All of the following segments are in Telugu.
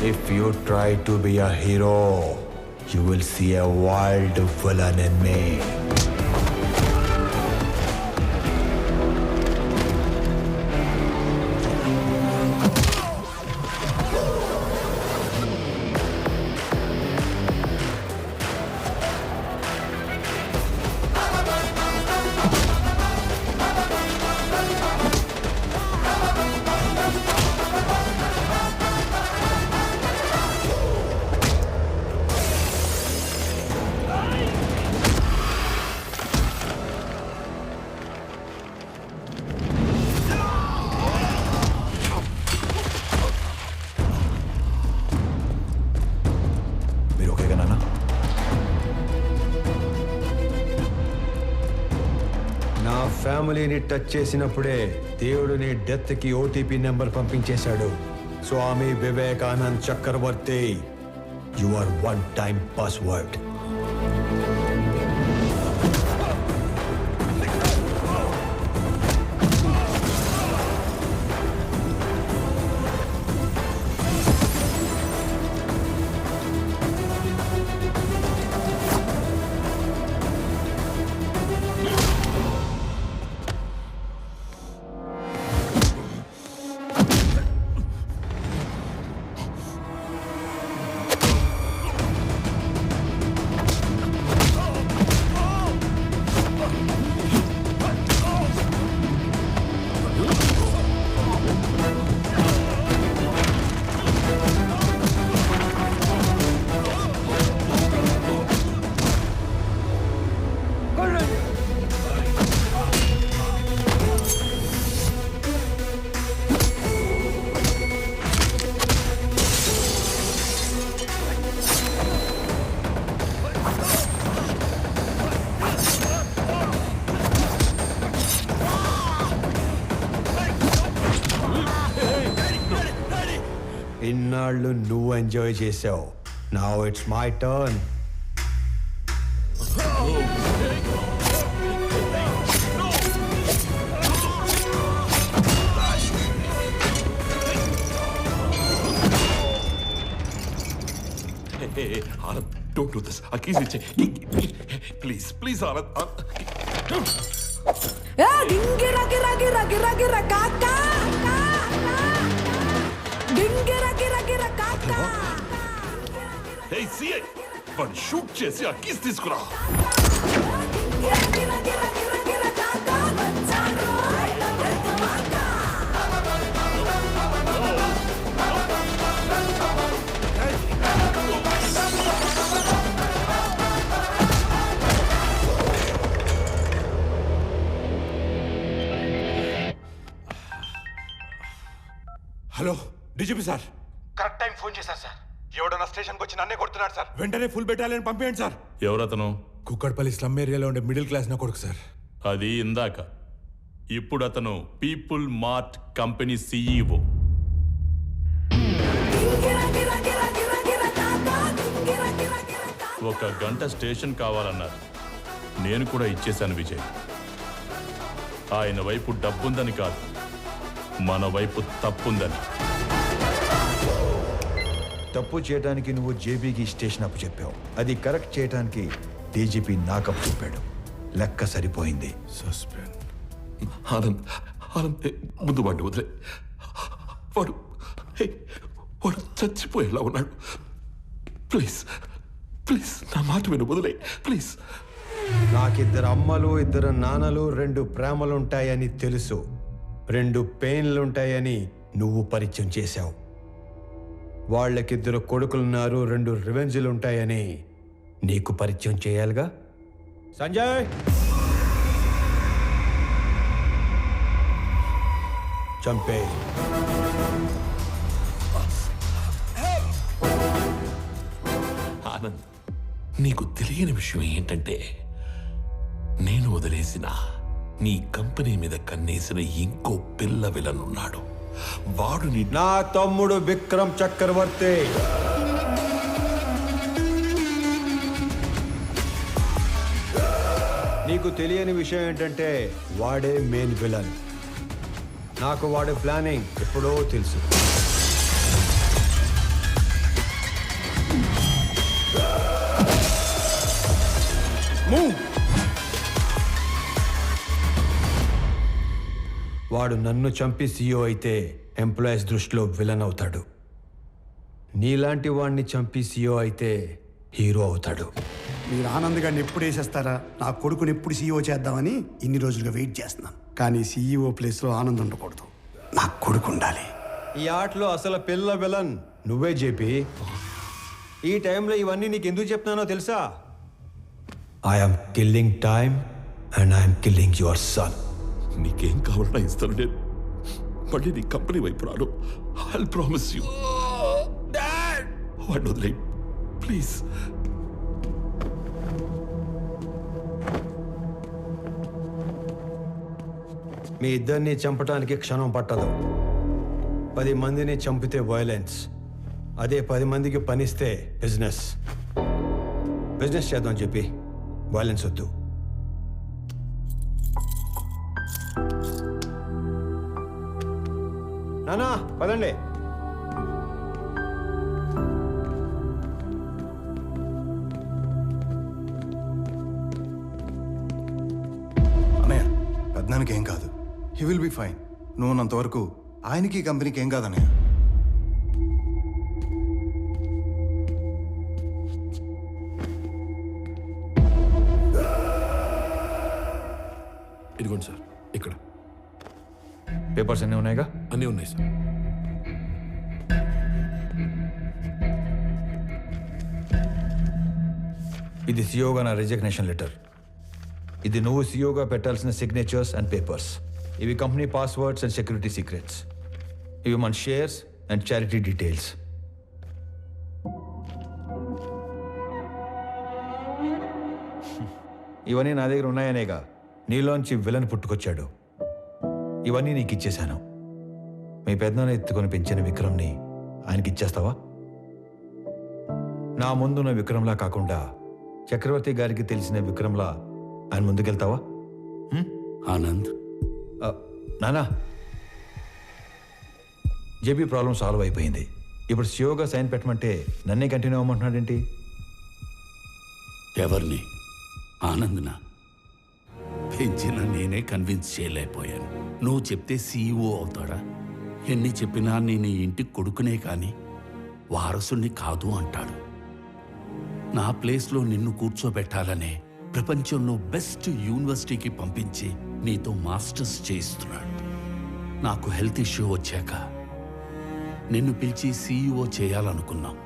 If you try to be a hero, you will see a wild villain in me. ఫ్యామిలీని టచ్ చేసినప్పుడే దేవుడు నీ డెత్ కి ఓటీపీ నెంబర్ పంపించేశాడు. Swami Vivekanand Chakravarthi, you are one time password. ఇన్నాళ్ళు నువ్వు ఎంజాయ్ చేసావు. Now it's my turn. Anand, don't do this. Keys iche. Please, please, Anand. గింగిర గిర గిర గిర గిర కాకా గింగిర గిర గిర కాకా. Hey, see it. But shoot చేసి ఆ keys తీసుకురా. గింగిర గిర గిర గిర గిర కాకా వచ్చారు. Hello DGP sir. Correct time phone చేశారు సార్. ఎవడన్నా స్టేషన్కి వచ్చి నన్నే కొడుతున్నాడు సార్. వెంటనే ఫుల్ బెటాలియన్ పంపేయండి సార్. ఎవరతను? కుక్కడపల్లి స్లమ్ ఏరియాలో ఉండే మిడిల్ క్లాస్ నా కొడుకు సార్. అది ఇందాక. ఇప్పుడు అతను పీపుల్ మార్ట్ కంపెనీ CEO. ఒక గంట స్టేషన్ కావాలన్నారు. నేను కూడా ఇచ్చేశాను విజయ్. ఆయన వైపు డబ్బుందని కాదు, మన వైపు తప్పుందని. తప్పు చేయడానికి నువ్వు జేబీకి స్టేషన్ అప్పు చెప్పావు. అది కరెక్ట్ చేయడానికి డీజీపీ నాకప్పు చెప్పాడు. లెక్క సరిపోయింది. సస్పెండ్. ఆనంద్, ఆనంద్ ముందు వాడిని వదిలే. వాడు వాడు చచ్చిపోయేలా ఉన్నాడు. ప్లీజ్ ప్లీజ్ నా మాట విను, వదిలే ప్లీజ్. నాకిద్దరు అమ్మలు, ఇద్దరు నాన్నలు, 2 ప్రేమలుంటాయని తెలుసు. 2 పెయిన్లుంటాయని నువ్వు పరిచయం చేశావు. వాళ్ళకిద్దరు కొడుకులున్నారు, 2 రివెంజ్లుంటాయని నీకు పరిచయం చేయాలిగా. సంజయ్, చంపే. ఆనంద్, నీకు తెలియని విషయం ఏంటంటే నేను వదిలేసిన నీ కంపెనీ మీద కన్నేసిన ఇంకో పిల్ల విలన్ ఉన్నాడు. వాడు నా తమ్ముడు విక్రమ్ చక్రవర్తి. నీకు తెలియని విషయం ఏంటంటే వాడే మెయిన్ విలన్. నాకు వాడి ప్లానింగ్ ఎప్పుడో తెలుసు. వాడు నన్ను చంపి సీఈఓ అయితే ఎంప్లాయీస్ దృష్టిలో విలన్ అవుతాడు. నీలాంటి వాడిని చంపి సీఈఓ అయితే హీరో అవుతాడు. మీరు ఆనంద్ గారిని ఎప్పుడు వేసేస్తారా, నా కొడుకుని ఎప్పుడు సీఈఓ చేద్దామని ఇన్ని రోజులుగా వెయిట్ చేస్తున్నాను. కానీ సీఈఓ ప్లేస్లో ఆనంద్ ఉండకూడదు, నా కొడుకు ఉండాలి. ఈ ఆటలో అసలు పిల్ల విలన్ నువ్వే జేపీ. ఈ టైంలో ఇవన్నీ నీకు ఎందుకు చెప్తున్నానో తెలుసా? I'm killing time and I'm killing your son. నీకేం కావాలన్నా ఇస్తాను నేను. మళ్ళీ నీ కంపెనీ వైపు రాను. I promise you. వాడిని వదిలే ప్లీజ్. మీ ఇద్దరిని చంపడానికి క్షణం పట్టదు. 10 మందిని చంపితే వైలెన్స్, అదే 10 మందికి పనిస్తే బిజినెస్. బిజినెస్ చేద్దాం చెప్పి వైలెన్స్ వద్దు. నానా పదండి. అన్నయ్య పెద్దనానికి ఏం కాదు, హీ విల్ బి ఫైన్. నువ్వు ఉన్నంతవరకు ఆయనకి కంపెనీకి ఏం కాదన్నయ్య. ఇదిగోండి సార్, ఇక్కడ పేపర్స్ అన్నీ ఉన్నాయిగా? అన్నీ ఉన్నాయి సార్. ఇది సీఓగా నా రిజిగ్నేషన్ లెటర్. ఇది నువ్వు సీఓగా పెట్టాల్సిన సిగ్నేచర్స్ అండ్ పేపర్స్. ఇవి company passwords and security secrets. ఇవి మన షేర్స్ అండ్ చారిటీ డీటెయిల్స్. ఇవన్నీ నా దగ్గర ఉన్నాయనేగా నీలోంచి విలన్ పుట్టుకొచ్చాడు. ఇవన్నీ నీకు ఇచ్చేశాను. మీ పెద్దనాన్న ఎత్తుకొని పెంచిన విక్రమ్ని ఆయనకి ఇచ్చేస్తావా? నా ముందున్న విక్రమ్లా కాకుండా చక్రవర్తి గారికి తెలిసిన విక్రమ్లా ఆయన ముందుకెళ్తావా? ఆనంద్, నానా, జేబీ ప్రాబ్లం సాల్వ్ అయిపోయింది. ఇప్పుడు సియోగా సైన్ పెట్టమంటే నన్నే కంటిన్యూ అవ్వమంటున్నాడేంటి? ఎవరిని? ఆనంద్నా? పెంచిన నేనే కన్విన్స్ చేయలేకపోయాను. నువ్వు చెప్తే సీఈఓ అవుతాడా? ఎన్ని చెప్పినా నేను ఈ ఇంటికి కొడుకునే కానీ వారసుని కాదు అంటాడు. నా ప్లేస్లో నిన్ను కూర్చోబెట్టాలనే ప్రపంచంలో బెస్ట్ యూనివర్సిటీకి పంపించి నీతో మాస్టర్స్ చేయిస్తున్నాడు. నాకు హెల్త్ ఇష్యూ వచ్చాక నిన్ను పిలిచి సీఈఓ చేయాలనుకున్నాం.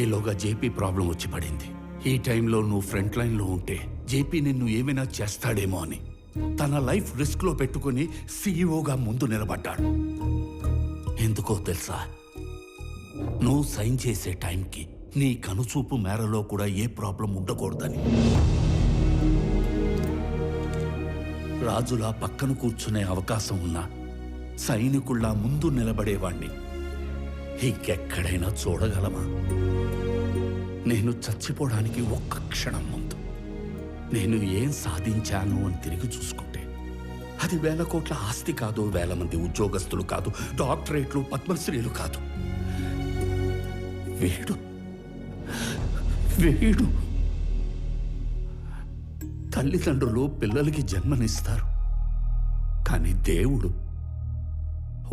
ఈలోగా జేపీ ప్రాబ్లం వచ్చి పడింది. ఈ టైంలో నువ్వు ఫ్రంట్ లైన్లో ఉంటే జేపీ నిన్ను ఏమైనా చేస్తాడేమో అని తన లైఫ్ రిస్క్లో పెట్టుకుని సీఈఓగా ముందు నిలబడ్డాడు. ఎందుకో తెలుసా? నువ్వు సైన్ చేసే టైంకి నీ కనుచూపు మేరలో కూడా ఏ ప్రాబ్లం ఉండకూడదని. రాజులా పక్కన కూర్చునే అవకాశం ఉన్నా సైనికుల్లా ముందు నిలబడేవాణ్ణి ఇంకెక్కడైనా చూడగలమా? నేను చచ్చిపోవడానికి ఒక్క క్షణం ముందు నేను ఏం సాధించాను అని తిరిగి చూసుకుంటే అది 1000 కోట్ల ఆస్తి కాదు, 1000 మంది ఉద్యోగస్తులు కాదు, డాక్టరేట్లు, పద్మశ్రీలు కాదు. వీడు వీడు తల్లిదండ్రులు పిల్లలకి జన్మనిస్తారు, కానీ దేవుడు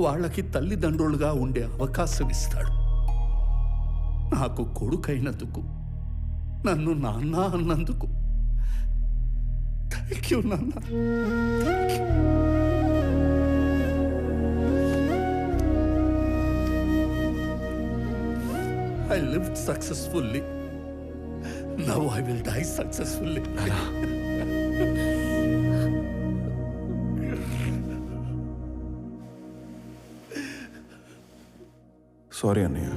వాళ్ళకి తల్లిదండ్రులుగా ఉండే అవకాశం ఇస్తాడు. నాకు కొడుకైనందుకు, నన్ను నాన్న అన్నందుకు థ్యాంక్ యూ నాన్న. I lived successfully. Now I will die successfully. Sorry అన్నయ్య.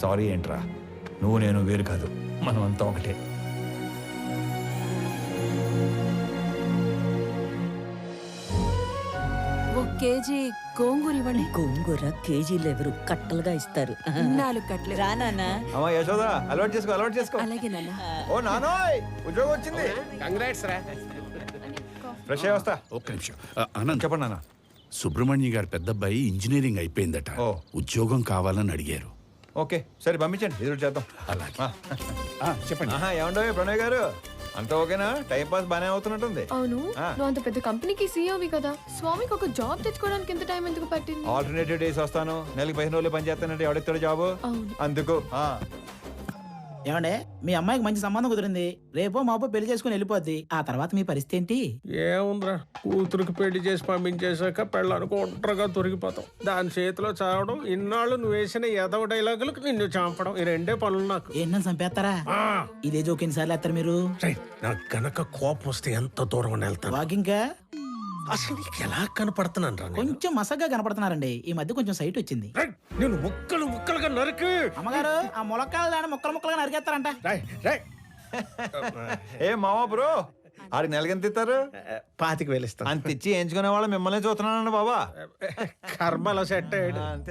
సారీ ఏంట్రా? నువ్వు నేను వేరు కాదు, మనం అంతా ఒకటే. కేజీ గోంగూర ఇవ్వండి. గోంగూర కేజీలు ఎవరు కట్టలుగా ఇస్తారు. 4 కట్టలు. రానా? అమ్మా యశోదా, అలవాటు చేసుకో, అలవాటు చేసుకో. అలాగే నాన్న. ఓ నానోయ్, ఉద్యోగం వచ్చింది. ఫ్రెష్ అయ్యి వస్తా. ఒక్క నిమిషం. ఆనంద్, చెప్పండి నాన్న. సుబ్రహ్మణ్య గారి పెద్దబ్బాయి ఇంజనీరింగ్ అయిపోయిందట. ఓ. ఉద్యోగం కావాలని అడిగారు. ఓకే, సరే పంపించండి, ఎదురు చేద్దాం. అలాగే. చెప్పండి. ఏమండో ప్రణయ్ గారు, అంతా ఓకేనా? టైం పాస్ బానే అవుతున్నట్టుంది. అవును నువ్వు అంత పెద్ద కంపెనీకి సీఈఓవి కదా, స్వామికి ఒక జాబ్ తెచ్చుకోవడానికి ఎంత టైం ఎందుకు పట్టింది? ఆల్టర్నేటివ్ డేస్ వస్తాను, నెలకి 15 రోజులు పని చేస్తానంటే ఎవడెత్తాడు జాబు? అవును. అందుకు ఏమండే మీ అమ్మాయికి మంచి సంబంధం కుదిరింది, రేపో మాపో పెళ్లి చేసుకుని వెళ్ళిపోద్ది, ఆ తర్వాత మీ పరిస్థితి ఏంటి? ఏముందిరా, కూతురికి పెళ్లి చేసి పంపించేశాక పెళ్ళానికి ఒంటరిగా దొరికిపోతాం. దాని చేతిలో చావడం, ఇన్నాళ్ళు నువ్వు వేసిన ఎదవ డైలాగులకు నిన్ను చంపడం, ఈ రెండే పనులు నాకు. ఏంటని చంపేస్తారా? ఇదే జోక్ ఎన్నిసార్లు వేస్తారు మీరు? నాకు గనక కోపం వస్తే ఎంత దూరం వెళ్తాను. వాకింగ్ అసలు నీకు ఎలా కనపడుతున్నాను రా? కొంచెం మసగ్గా కనపడుతున్నారండి, ఈ మధ్య కొంచెం సైట్ వచ్చింది. నేను ముక్కలుగా నరికి. అమ్మగారు ఆ ములక్కాలు దాన్ని ముక్కలుగా నరికేస్తారంట. ఏ మావా బ్రో, ఆడికి నెలకెంత ఇస్తారు? 25,000 ఇస్తాను. అంత ఇచ్చి ఎంచుకునే వాళ్ళు మిమ్మల్ని చూస్తున్నానండి బాబా. కర్మలో సెట్ అయ్యాడు. అంతే.